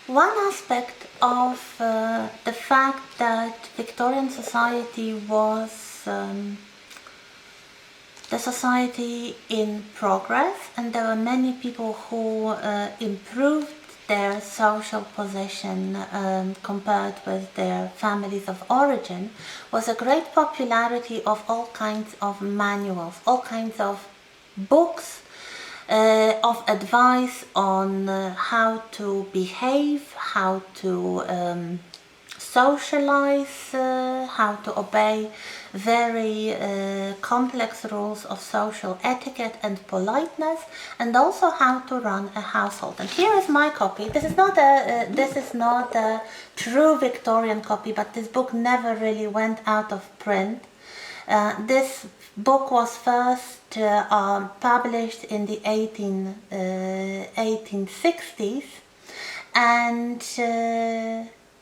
One aspect of the fact that Victorian society was the society in progress, and there were many people who improved their social position compared with their families of origin, was a great popularity of all kinds of manuals, all kinds of books of advice on how to behave, how to socialize, how to obey very complex rules of social etiquette and politeness, and also how to run a household. And here is my copy. This is not a true Victorian copy, but this book never really went out of print. This book was first published in the 1860s, and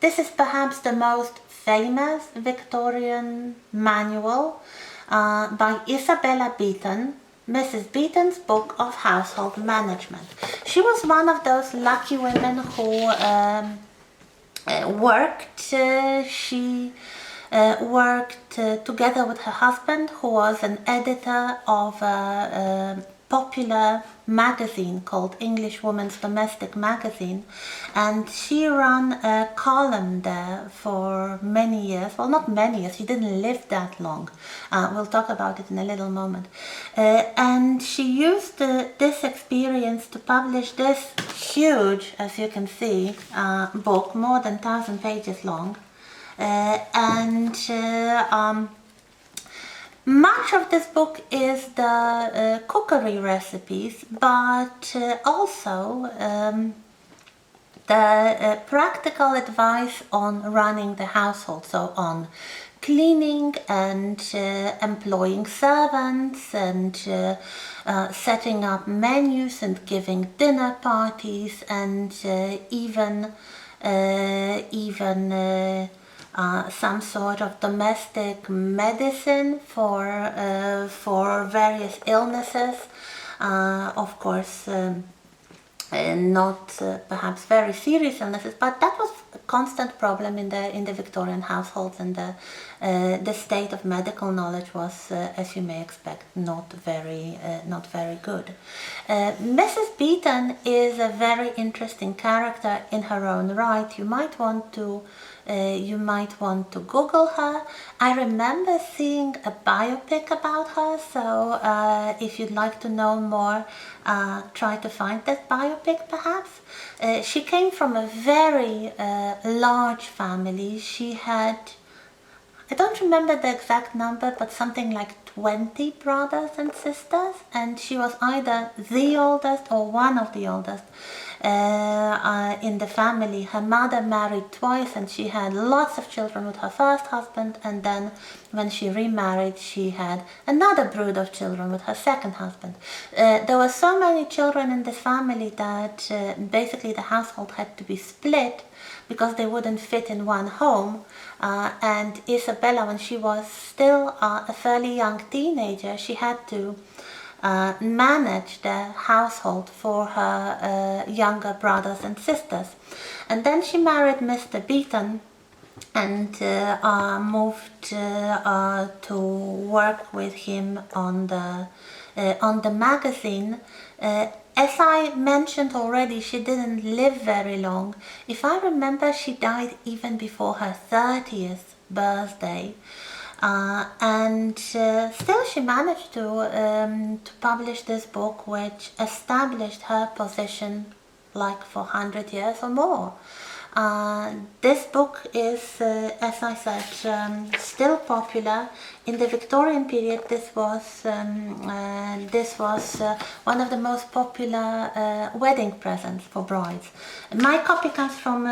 this is perhaps the most famous Victorian manual by Isabella Beeton, Mrs. Beeton's Book of Household Management. She was one of those lucky women who worked. She worked together with her husband, who was an editor of a popular magazine called English Woman's Domestic Magazine, and she ran a column there for many years. Well, not many years, she didn't live that long. We'll talk about it in a little moment. And she used this experience to publish this huge, as you can see, book, more than 1,000 pages long. Much of this book is the cookery recipes, but also the practical advice on running the household, so on cleaning and employing servants and setting up menus and giving dinner parties and even some sort of domestic medicine for various illnesses. Of course, not perhaps very serious illnesses, but that was a constant problem in the Victorian households, and the state of medical knowledge was, as you may expect, not very good. Mrs. Beeton is a very interesting character in her own right. You might want to Google her. I remember seeing a biopic about her, so if you'd like to know more, try to find that biopic perhaps. She came from a very large family. She had, I don't remember the exact number, but something like 20 brothers and sisters, and she was either the oldest or one of the oldest in the family. Her mother married twice, and she had lots of children with her first husband, and then when she remarried she had another brood of children with her second husband. There were so many children in this family that basically the household had to be split because they wouldn't fit in one home, and Isabella, when she was still a fairly young teenager, she had to manage the household for her younger brothers and sisters. And then she married Mr. Beeton and moved to work with him on the magazine. As I mentioned already, she didn't live very long. If I remember, she died even before her 30th birthday. And still she managed to publish this book, which established her position like for 100 years or more. This book is, as I said, still popular. In the Victorian period, this was one of the most popular wedding presents for brides. My copy comes from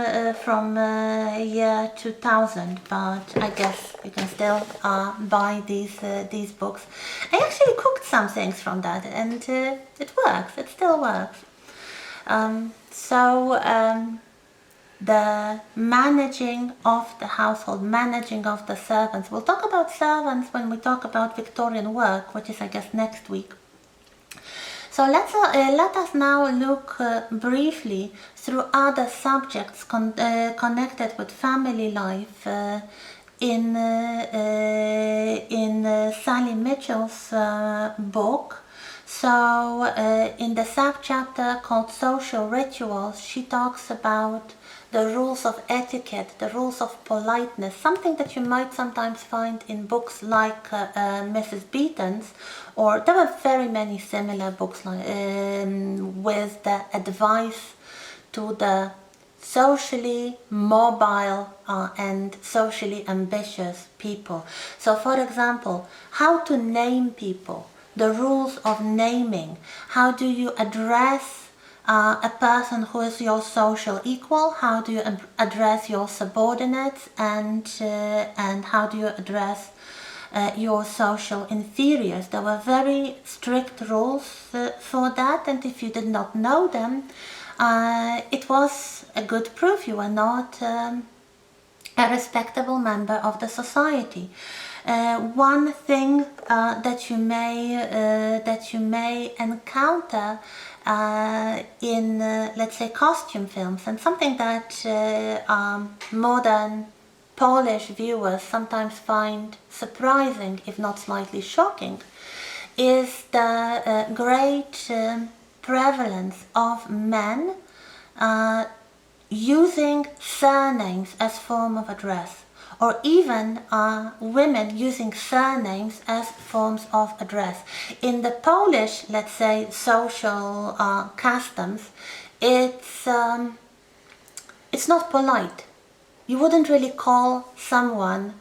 year 2000, but I guess you can still buy these books. I actually cooked some things from that, and it works. It still works. The managing of the household, managing of the servants. We'll talk about servants when we talk about Victorian work, which is, I guess, next week. So let us now look briefly through other subjects connected with family life in Sally Mitchell's book. So in the subchapter called Social Rituals, she talks about the rules of etiquette, the rules of politeness, something that you might sometimes find in books like Mrs. Beeton's, or there were very many similar books with the advice to the socially mobile and socially ambitious people. So for example, how to name people, the rules of naming, how do you address a person who is your social equal, how do you address your subordinates, and how do you address your social inferiors. There were very strict rules for that, and if you did not know them, it was a good proof you were not a respectable member of the society. One thing that you may encounter in let's say costume films, and something that modern Polish viewers sometimes find surprising, if not slightly shocking, is the great prevalence of men using surnames as form of address, or even women using surnames as forms of address. In the Polish, let's say, social customs, it's not polite. You wouldn't really call someone,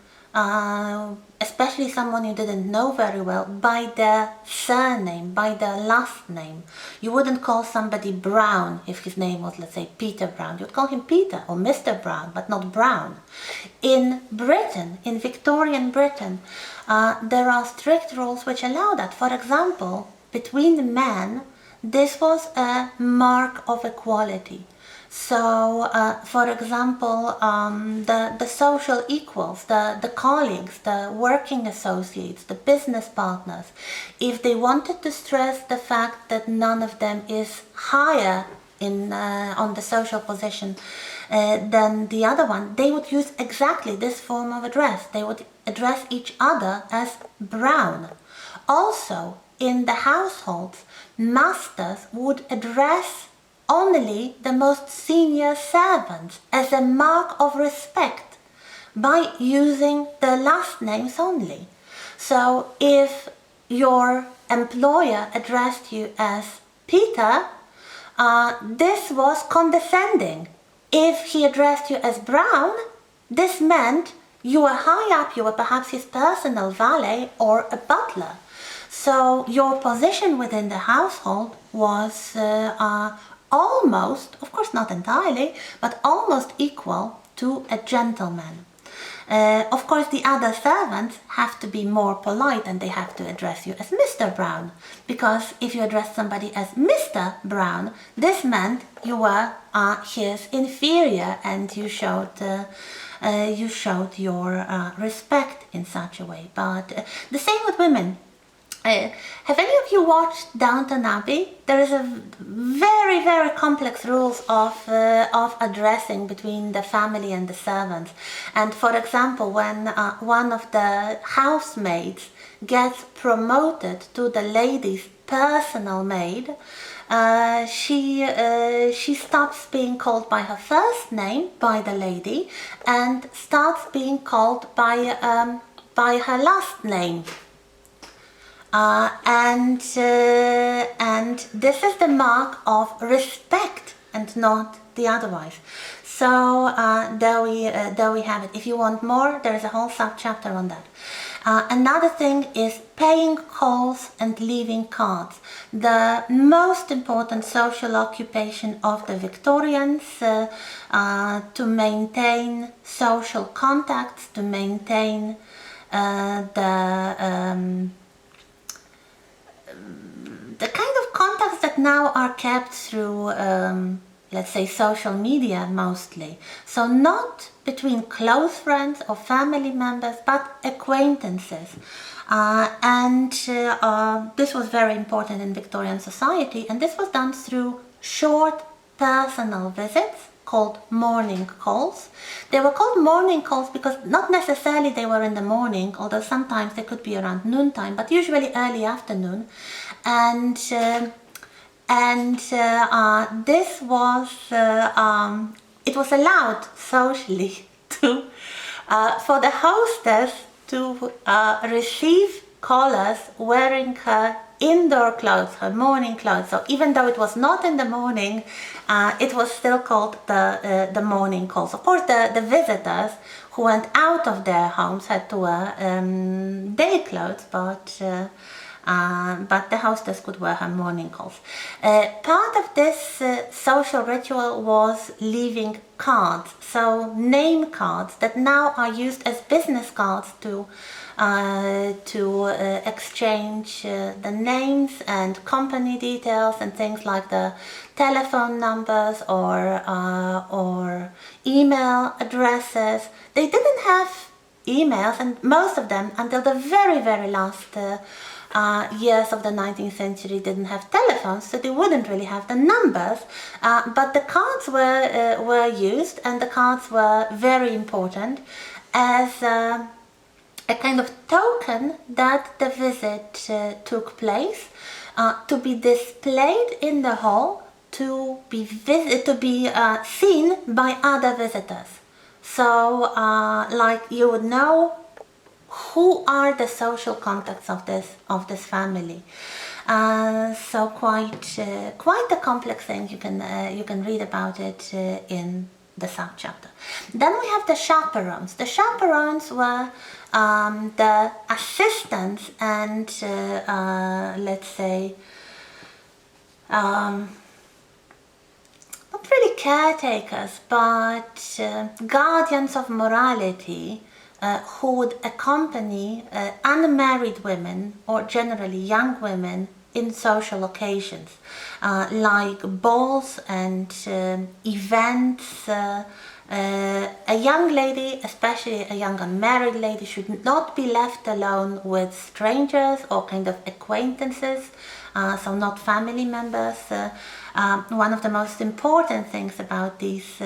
especially someone you didn't know very well, by their surname, by their last name. You wouldn't call somebody Brown if his name was, let's say, Peter Brown. You'd call him Peter or Mr. Brown, but not Brown. In Britain, in Victorian Britain, there are strict rules which allow that. For example, between men, this was a mark of equality. So, for example, the social equals, the colleagues, the working associates, the business partners, if they wanted to stress the fact that none of them is higher on the social position than the other one, they would use exactly this form of address. They would address each other as Brown. Also, in the households, masters would address only the most senior servants as a mark of respect by using the last names only. So if your employer addressed you as Peter, this was condescending. If he addressed you as Brown, this meant you were high up, you were perhaps his personal valet or a butler. So your position within the household was almost, of course not entirely, but almost equal to a gentleman. Of course, the other servants have to be more polite and they have to address you as Mr. Brown, because if you address somebody as Mr. Brown, this meant you were his inferior and you showed your respect in such a way. But the same with women. Have any of you watched Downton Abbey? There is a very, very complex rules of addressing between the family and the servants. And for example, when one of the housemaids gets promoted to the lady's personal maid, she stops being called by her first name, by the lady, and starts being called by her last name. And this is the mark of respect and not the otherwise. So there we have it. If you want more, there is a whole subchapter on that. Another thing is paying calls and leaving cards. The most important social occupation of the Victorians to maintain social contacts, to maintain the kind of contacts that now are kept through let's say, social media mostly. So not between close friends or family members, but acquaintances. This was very important in Victorian society, and this was done through short personal visits called morning calls. They were called morning calls because not necessarily they were in the morning, although sometimes they could be around noontime, but usually early afternoon. And this was it was allowed socially to for the hostess to receive callers wearing her indoor clothes, her morning clothes. So even though it was not in the morning, it was still called the morning calls. Of course, the visitors who went out of their homes had to wear day clothes, but the hostess could wear her morning calls. Part of this social ritual was leaving cards, so name cards that now are used as business cards to exchange the names and company details and things like the telephone numbers or email addresses. They didn't have emails, and most of them, until the very, very last years of the 19th century, didn't have telephones, so they wouldn't really have the numbers, but the cards were used, and the cards were very important as a kind of token that the visit took place, to be displayed in the hall, to be seen by other visitors. So like you would know who are the social contacts of this family. So quite a complex thing. You can read about it in the subchapter. Then we have the chaperones. The chaperones were the assistants and let's say not really caretakers, but guardians of morality, who would accompany unmarried women, or generally young women, in social occasions like balls and events. A young lady, especially a young unmarried lady, should not be left alone with strangers or kind of acquaintances, so not family members. One of the most important things about these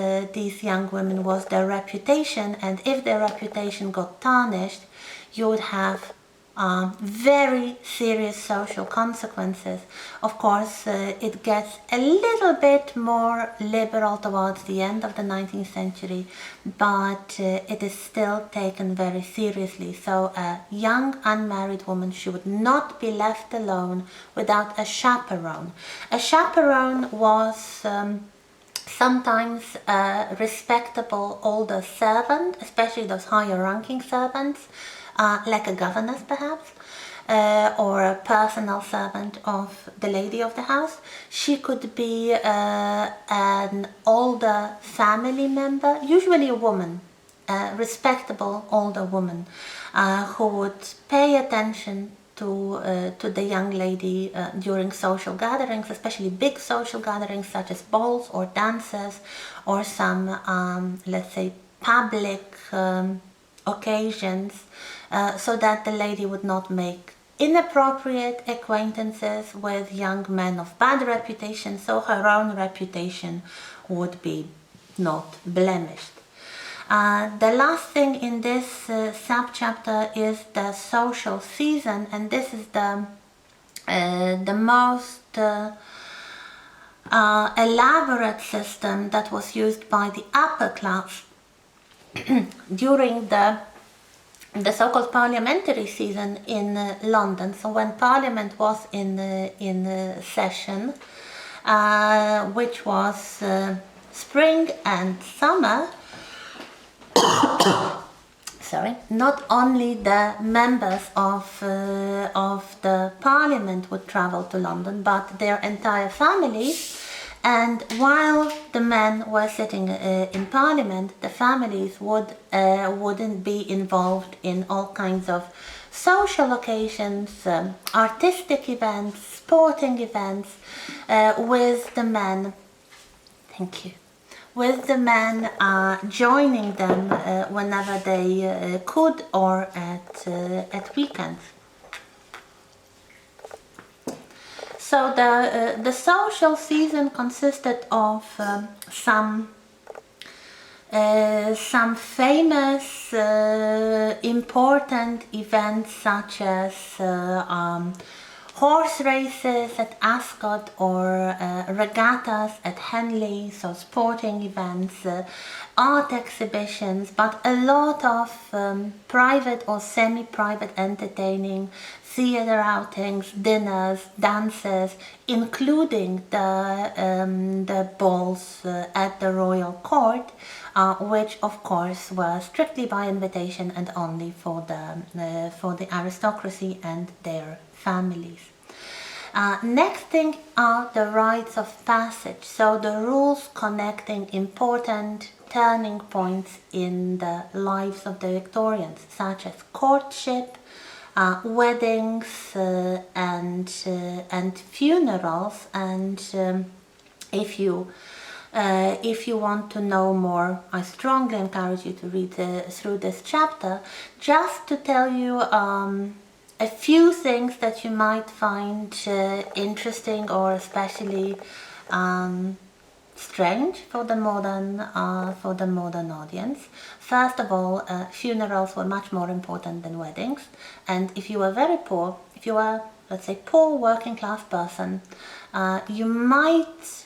young women was their reputation, and if their reputation got tarnished, you would have very serious social consequences. Of course, it gets a little bit more liberal towards the end of the 19th century, but it is still taken very seriously. So a young unmarried woman, she would not be left alone without a chaperone. A chaperone was sometimes a respectable older servant, especially those higher ranking servants, like a governess perhaps, or a personal servant of the lady of the house. She could be an older family member, usually a woman, a respectable older woman, who would pay attention to the young lady during social gatherings, especially big social gatherings such as balls or dances or some, let's say, public occasions, so that the lady would not make inappropriate acquaintances with young men of bad reputation, so her own reputation would be not blemished. The last thing in this subchapter is the social season, and this is the most elaborate system that was used by the upper class during the so-called parliamentary season in London. So when Parliament was in session, which was spring and summer, sorry, not only the members of the Parliament would travel to London, but their entire families. And while the men were sitting in Parliament, the families wouldn't be involved in all kinds of social occasions, artistic events, sporting events, with the men Thank you. With the men joining them whenever they could, or at weekends. So the social season consisted of some famous important events, such as horse races at Ascot, or regattas at Henley, so sporting events, art exhibitions, but a lot of private or semi-private entertaining, theatre outings, dinners, dances, including the balls at the royal court, which of course were strictly by invitation and only for the aristocracy and their families. Next thing are the rites of passage, so the rules connecting important turning points in the lives of the Victorians, such as courtship, weddings, and funerals. And if you want to know more, I strongly encourage you to read through this chapter, just to tell you a few things that you might find interesting, or especially strange for the modern audience. First of all, funerals were much more important than weddings, and if you were very poor, if you were, let's say, poor working class person, you might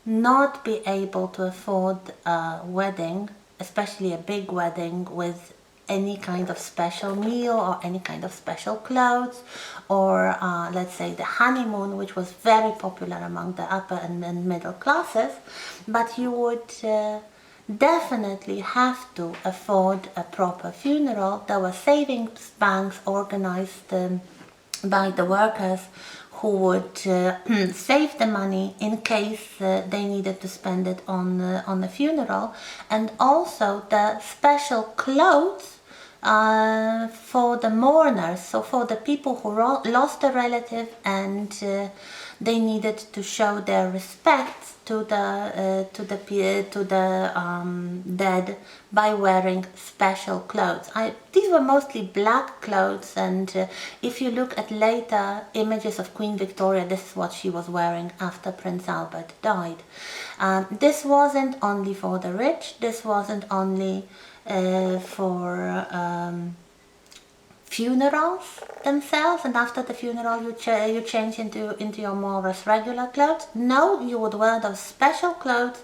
not be able to afford a wedding, especially a big wedding with any kind of special meal or any kind of special clothes, or let's say the honeymoon, which was very popular among the upper and middle classes, but you would definitely have to afford a proper funeral. There were savings banks organized by the workers who would save the money in case they needed to spend it on a funeral, and also the special clothes for the mourners, so for the people who lost a relative, and they needed to show their respects to the dead by wearing special clothes. These were mostly black clothes, and if you look at later images of Queen Victoria, this is what she was wearing after Prince Albert died. This wasn't only for the rich, this wasn't only for funerals themselves, and after the funeral you change into your more or less regular clothes. No, you would wear those special clothes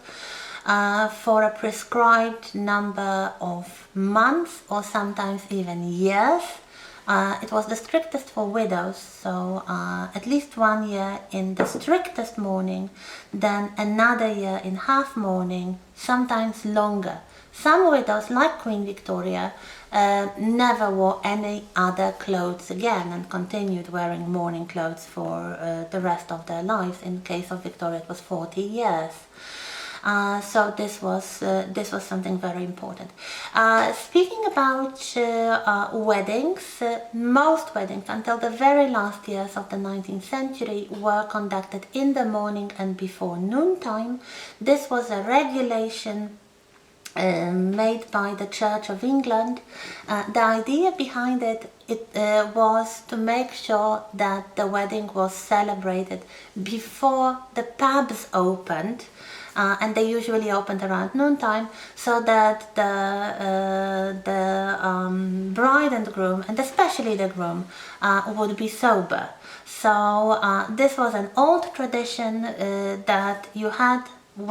for a prescribed number of months, or sometimes even years. It was the strictest for widows, so at least 1 year in the strictest mourning, then another year in half mourning, sometimes longer. Some widows, like Queen Victoria, never wore any other clothes again and continued wearing mourning clothes for the rest of their lives. In case of Victoria, it was 40 years. So this was something very important. Speaking about weddings, most weddings until the very last years of the 19th century were conducted in the morning and before noontime. This was a regulation made by the Church of England. The idea behind it was to make sure that the wedding was celebrated before the pubs opened, and they usually opened around noontime, so that the bride and groom, and especially the groom, would be sober. So this was an old tradition that you had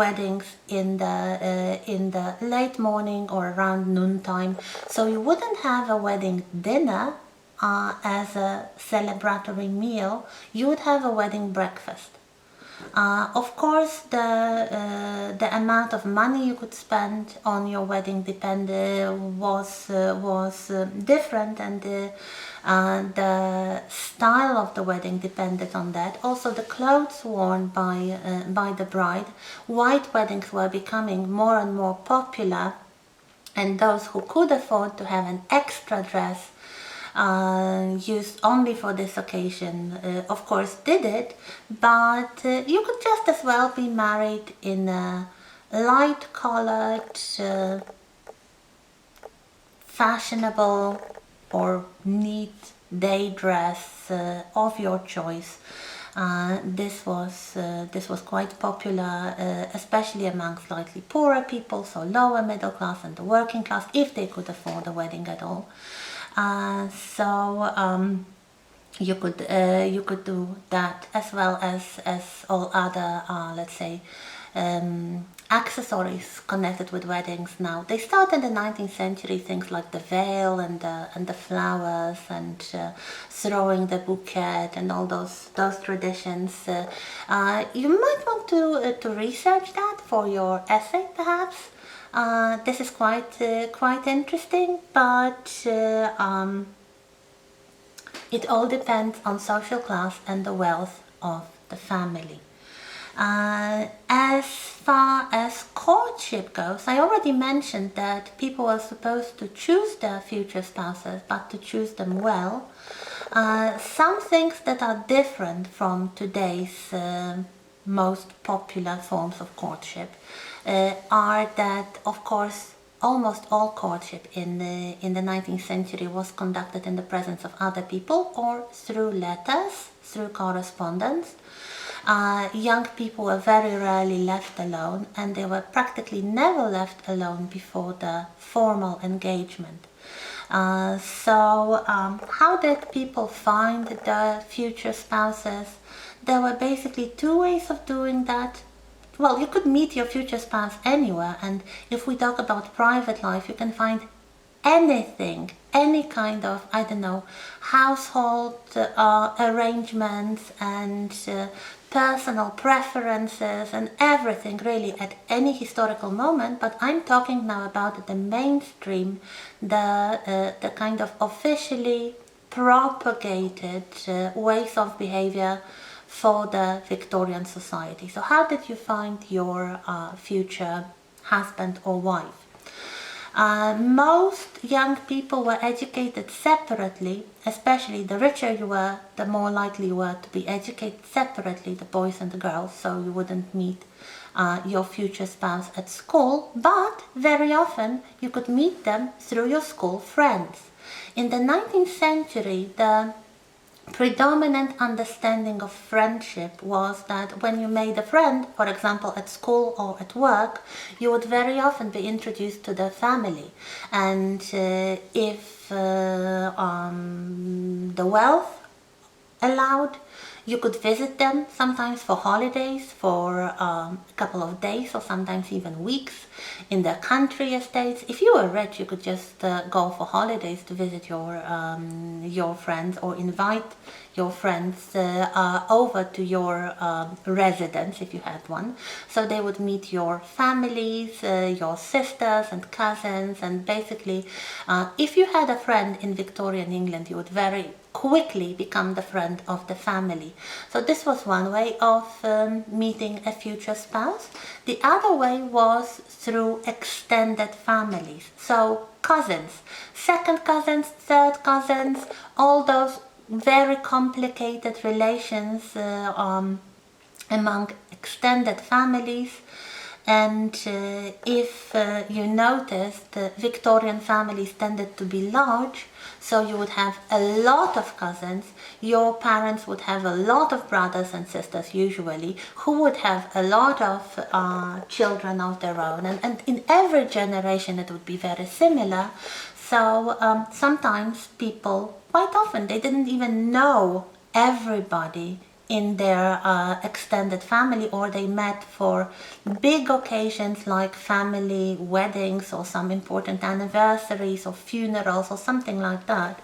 weddings in the late morning or around noontime, so you wouldn't have a wedding dinner as a celebratory meal. You would have a wedding breakfast. Of course, the amount of money you could spend on your wedding was different, and the style of the wedding depended on that. Also, the clothes worn by the bride. White weddings were becoming more and more popular, and those who could afford to have an extra dress used only for this occasion, of course did it, but you could just as well be married in a light-colored, fashionable or neat day dress of your choice. This was quite popular, especially among slightly poorer people, so lower middle class and the working class, if they could afford a wedding at all. You could do that, as well as all other, let's say, accessories connected with weddings. Now they start in the 19th century, things like the veil and the flowers and throwing the bouquet and all those traditions. You might want to research that for your essay, perhaps. This is quite interesting, but it all depends on social class and the wealth of the family. As far as courtship goes, I already mentioned that people are supposed to choose their future spouses, but to choose them well. Some things that are different from today's most popular forms of courtship are that, of course, almost all courtship in the 19th century was conducted in the presence of other people or through letters, through correspondence. Young people were very rarely left alone, and they were practically never left alone before the formal engagement. How did people find their future spouses? There were basically two ways of doing that. Well, you could meet your future spouse anywhere, and if we talk about private life, you can find anything, any kind of, I don't know, household arrangements and personal preferences and everything really at any historical moment. But I'm talking now about the mainstream, the kind of officially propagated ways of behavior for the Victorian society. So how did you find your future husband or wife? Most young people were educated separately, especially the richer you were, the more likely you were to be educated separately, the boys and the girls, so you wouldn't meet your future spouse at school, but very often you could meet them through your school friends. In the 19th century, the predominant understanding of friendship was that when you made a friend, for example at school or at work, you would very often be introduced to their family, and if the wealth allowed, you could visit them, sometimes for holidays, for a couple of days or sometimes even weeks, in their country estates. If you were rich, you could just go for holidays to visit your friends, or invite your friends over to your residence if you had one. So they would meet your families, your sisters and cousins, and basically if you had a friend in Victorian England, you would very quickly become the friend of the family. So this was one way of meeting a future spouse. The other way was through extended families. So cousins, second cousins, third cousins, all those very complicated relations among extended families. And if you noticed, Victorian families tended to be large, so you would have a lot of cousins. Your parents would have a lot of brothers and sisters usually, who would have a lot of children of their own, and in every generation it would be very similar. So sometimes people, quite often, they didn't even know everybody in their extended family, or they met for big occasions like family weddings or some important anniversaries or funerals or something like that.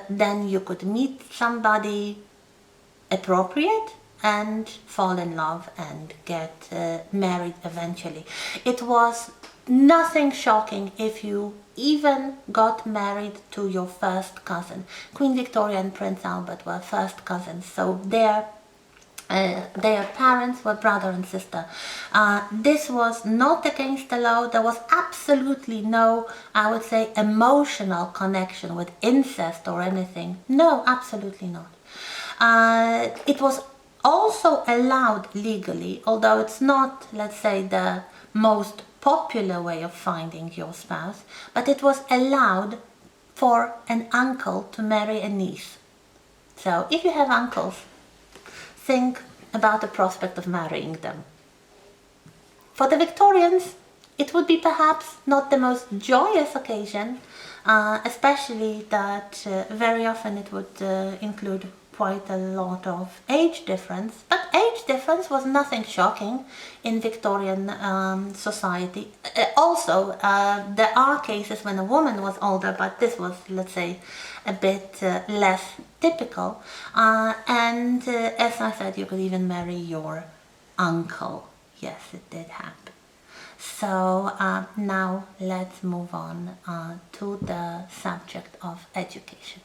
Then you could meet somebody appropriate and fall in love and get married eventually. It was nothing shocking if you even got married to your first cousin. Queen Victoria and Prince Albert were first cousins, so their parents were brother and sister. This was not against the law. There was absolutely no, I would say, emotional connection with incest or anything. No, absolutely not. It was also allowed legally, although it's not, let's say, the most popular way of finding your spouse, but it was allowed for an uncle to marry a niece. So if you have uncles, think about the prospect of marrying them. For the Victorians, it would be perhaps not the most joyous occasion, especially that very often it would include quite a lot of age difference. But age difference was nothing shocking in Victorian society. Also, there are cases when a woman was older, but this was, let's say, a bit less typical. And as I said, you could even marry your uncle. Yes, it did happen. So now let's move on to the subject of education.